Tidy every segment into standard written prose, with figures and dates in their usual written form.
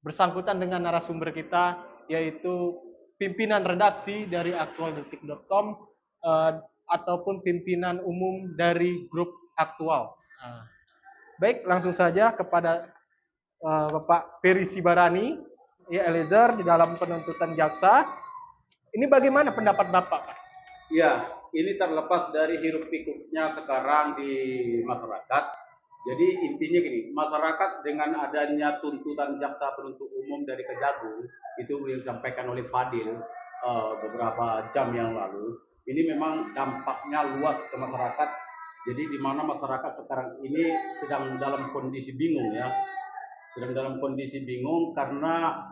bersangkutan dengan narasumber kita, yaitu pimpinan redaksi dari aktualdetik.com ataupun pimpinan umum dari grup Aktual. Baik, langsung saja kepada Bapak Peri Sibarani, ya Eliezer, di dalam penuntutan jaksa. Ini bagaimana pendapat Bapak, Pak? Ya, ini terlepas dari hiruk pikuknya sekarang di masyarakat. Jadi intinya gini, masyarakat dengan adanya tuntutan jaksa penuntut umum dari Kejagung, itu yang disampaikan oleh Fadil beberapa jam yang lalu, ini memang dampaknya luas ke masyarakat. Jadi di mana masyarakat sekarang ini sedang dalam kondisi bingung ya, sedang dalam kondisi bingung karena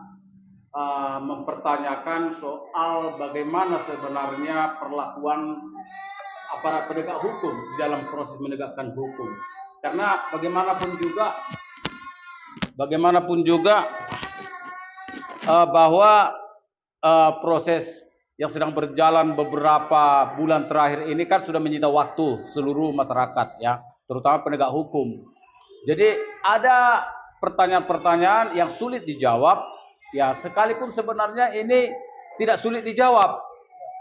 mempertanyakan soal bagaimana sebenarnya perlakuan aparat penegak hukum di dalam proses menegakkan hukum. Karena bagaimanapun juga bahwa proses yang sedang berjalan beberapa bulan terakhir ini kan sudah menyita waktu seluruh masyarakat ya, terutama penegak hukum. Jadi ada pertanyaan-pertanyaan yang sulit dijawab ya, sekalipun sebenarnya ini tidak sulit dijawab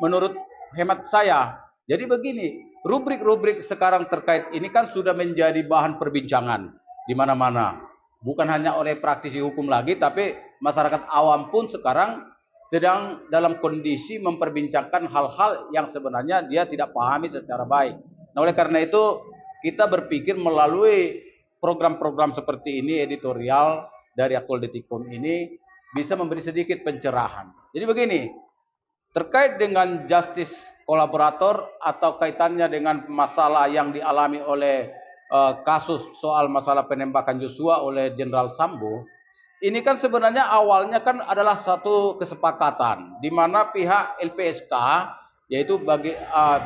menurut hemat saya. Jadi begini, rubrik-rubrik sekarang terkait ini kan sudah menjadi bahan perbincangan di mana-mana. Bukan hanya oleh praktisi hukum lagi, tapi masyarakat awam pun sekarang sedang dalam kondisi memperbincangkan hal-hal yang sebenarnya dia tidak pahami secara baik. Nah, oleh karena itu kita berpikir melalui program-program seperti ini, editorial dari Aktualdetik.com ini bisa memberi sedikit pencerahan. Jadi begini, terkait dengan justice kolaborator atau kaitannya dengan masalah yang dialami oleh kasus soal masalah penembakan Joshua oleh Jenderal Sambo, ini kan sebenarnya awalnya kan adalah satu kesepakatan di mana pihak LPSK, yaitu bagi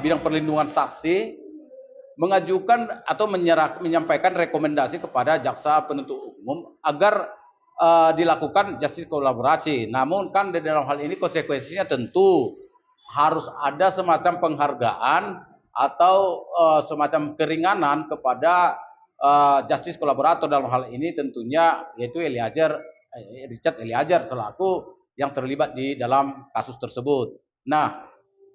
bidang perlindungan saksi, mengajukan atau menyampaikan rekomendasi kepada jaksa penuntut umum agar dilakukan justice kolaborasi. Namun kan di dalam hal ini konsekuensinya tentu harus ada semacam penghargaan atau semacam keringanan kepada justice kolaborator dalam hal ini tentunya yaitu Richard Eliezer selaku yang terlibat di dalam kasus tersebut. Nah,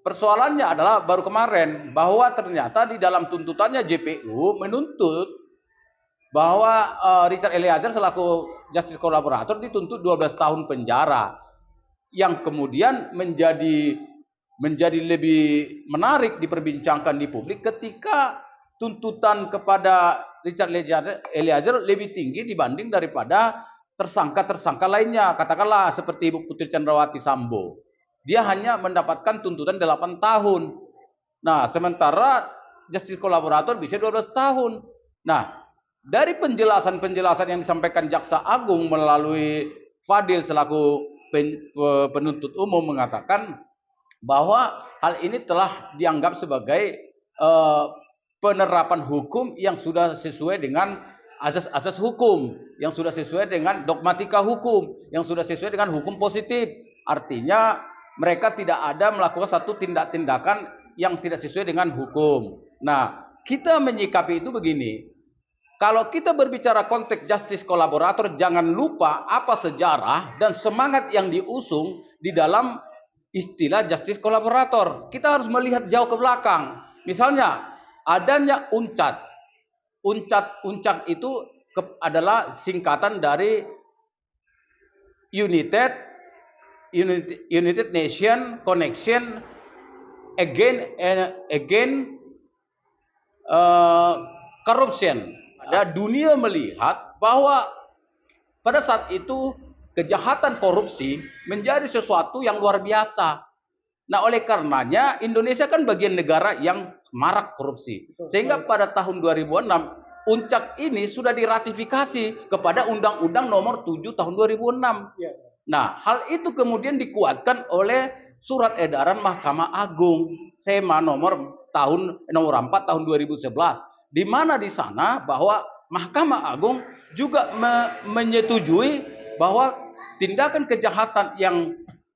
persoalannya adalah baru kemarin bahwa ternyata di dalam tuntutannya JPU menuntut bahwa Richard Eliezer selaku justice kolaborator dituntut 12 tahun penjara, yang kemudian menjadi lebih menarik diperbincangkan di publik ketika tuntutan kepada Richard Eliezer lebih tinggi dibanding daripada tersangka-tersangka lainnya. Katakanlah seperti Ibu Putri Chandrawati Sambo. Dia hanya mendapatkan tuntutan 8 tahun. Nah, sementara justice kolaborator bisa 12 tahun. Nah, dari penjelasan-penjelasan yang disampaikan Jaksa Agung melalui Fadil selaku penuntut umum mengatakan bahwa hal ini telah dianggap sebagai penerapan hukum yang sudah sesuai dengan asas-asas hukum, yang sudah sesuai dengan dogmatika hukum, yang sudah sesuai dengan hukum positif. Artinya mereka tidak ada melakukan satu tindak-tindakan yang tidak sesuai dengan hukum. Nah, kita menyikapi itu begini. Kalau kita berbicara konteks justice kolaborator, jangan lupa apa sejarah dan semangat yang diusung di dalam istilah justice kolaborator. Kita harus melihat jauh ke belakang. Misalnya, adanya UNCAT. UNCAT itu adalah singkatan dari United Nation Connection Against Corruption. Dunia melihat bahwa pada saat itu kejahatan korupsi menjadi sesuatu yang luar biasa. Nah, oleh karenanya Indonesia kan bagian negara yang marak korupsi. Sehingga pada tahun 2006 UNCAT ini sudah diratifikasi kepada Undang-Undang Nomor 7 tahun 2006. Nah, hal itu kemudian dikuatkan oleh Surat Edaran Mahkamah Agung SEMA nomor 4 tahun 2011, di mana di sana bahwa Mahkamah Agung juga menyetujui bahwa tindakan kejahatan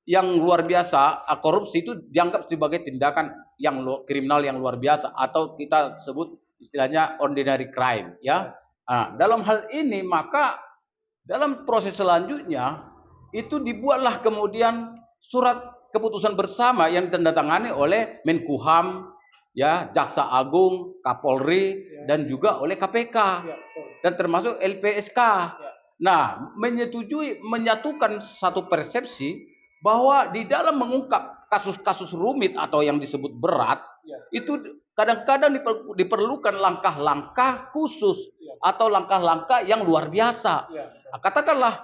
yang luar biasa, korupsi itu dianggap sebagai tindakan yang kriminal yang luar biasa, atau kita sebut istilahnya ordinary crime, ya. Nah, dalam hal ini maka dalam proses selanjutnya itu dibuatlah kemudian surat keputusan bersama yang ditandatangani oleh Menkumham, ya, Jaksa Agung, Kapolri, dan juga oleh KPK, dan termasuk LPSK. Nah, menyatukan satu persepsi bahwa di dalam mengungkap kasus-kasus rumit atau yang disebut berat, itu kadang-kadang diperlukan langkah-langkah khusus atau langkah-langkah yang luar biasa. Nah, katakanlah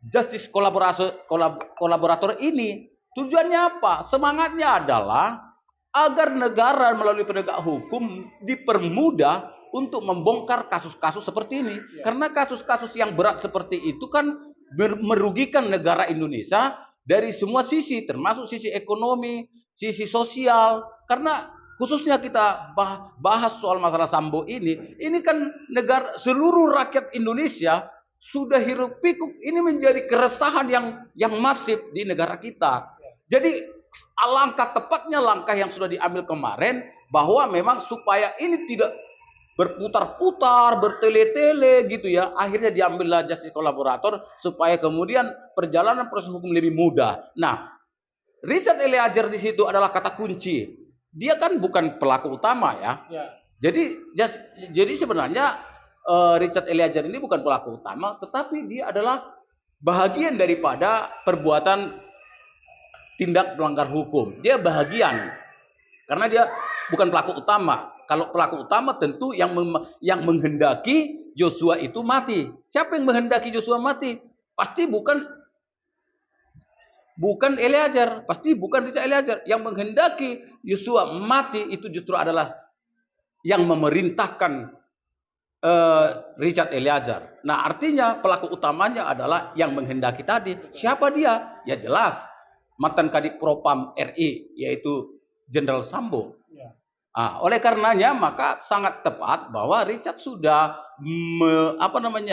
justice kolaborator ini tujuannya apa? Semangatnya adalah agar negara melalui penegak hukum dipermudah untuk membongkar kasus-kasus seperti ini. Karena kasus-kasus yang berat seperti itu kan merugikan negara Indonesia dari semua sisi, termasuk sisi ekonomi, sisi sosial. Karena khususnya kita bahas soal masalah Sambo ini kan negara, seluruh rakyat Indonesia sudah hiruk pikuk, ini menjadi keresahan yang masif di negara kita. Jadi alangkah tepatnya langkah yang sudah diambil kemarin, bahwa memang supaya ini tidak berputar-putar, bertele-tele gitu ya, akhirnya diambillah justice kolaborator supaya kemudian perjalanan proses hukum lebih mudah. Nah, Richard Eliezer di situ adalah kata kunci. Dia kan bukan pelaku utama ya. Jadi sebenarnya Richard Eliezer ini bukan pelaku utama, tetapi dia adalah bahagian daripada perbuatan tindak melanggar hukum. Dia bahagian karena dia bukan pelaku utama. Kalau pelaku utama tentu yang menghendaki Joshua itu mati. Siapa yang menghendaki Joshua mati? Pasti bukan Eliezer, pasti bukan Richard Eliezer. Yang menghendaki Joshua mati itu justru adalah yang memerintahkan Richard Eliezer. Nah, artinya pelaku utamanya adalah yang menghendaki tadi. Siapa dia? Ya jelas, mantan Kadif Propam RI, yaitu Jenderal Sambo. Oleh karenanya maka sangat tepat bahwa Richard sudah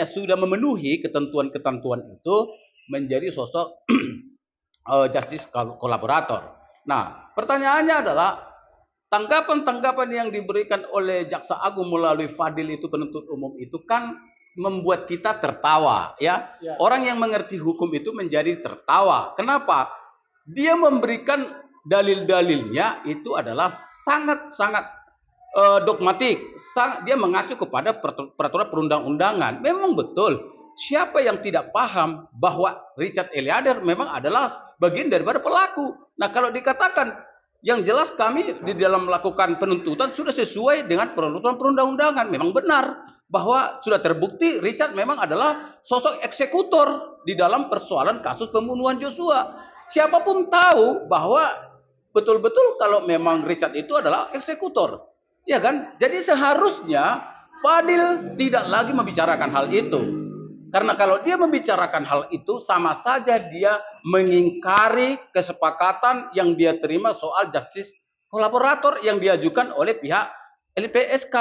sudah memenuhi ketentuan-ketentuan itu menjadi sosok justice kolaborator. Nah, pertanyaannya adalah tanggapan-tanggapan yang diberikan oleh Jaksa Agung melalui Fadil itu, penuntut umum itu kan membuat kita tertawa, ya. Orang yang mengerti hukum itu menjadi tertawa. Kenapa? Dia memberikan dalil-dalilnya itu adalah sangat-sangat dogmatik. Dia mengacu kepada peraturan perundang-undangan. Memang betul. Siapa yang tidak paham bahwa Richard Eliezer memang adalah bagian daripada pelaku. Nah, kalau dikatakan yang jelas kami di dalam melakukan penuntutan sudah sesuai dengan peraturan perundang-undangan. Memang benar bahwa sudah terbukti Richard memang adalah sosok eksekutor di dalam persoalan kasus pembunuhan Joshua. Siapapun tahu bahwa betul-betul kalau memang Richard itu adalah eksekutor. Ya kan? Jadi seharusnya Fadil tidak lagi membicarakan hal itu. Karena kalau dia membicarakan hal itu, sama saja dia mengingkari kesepakatan yang dia terima soal justice kolaborator yang diajukan oleh pihak LPSK.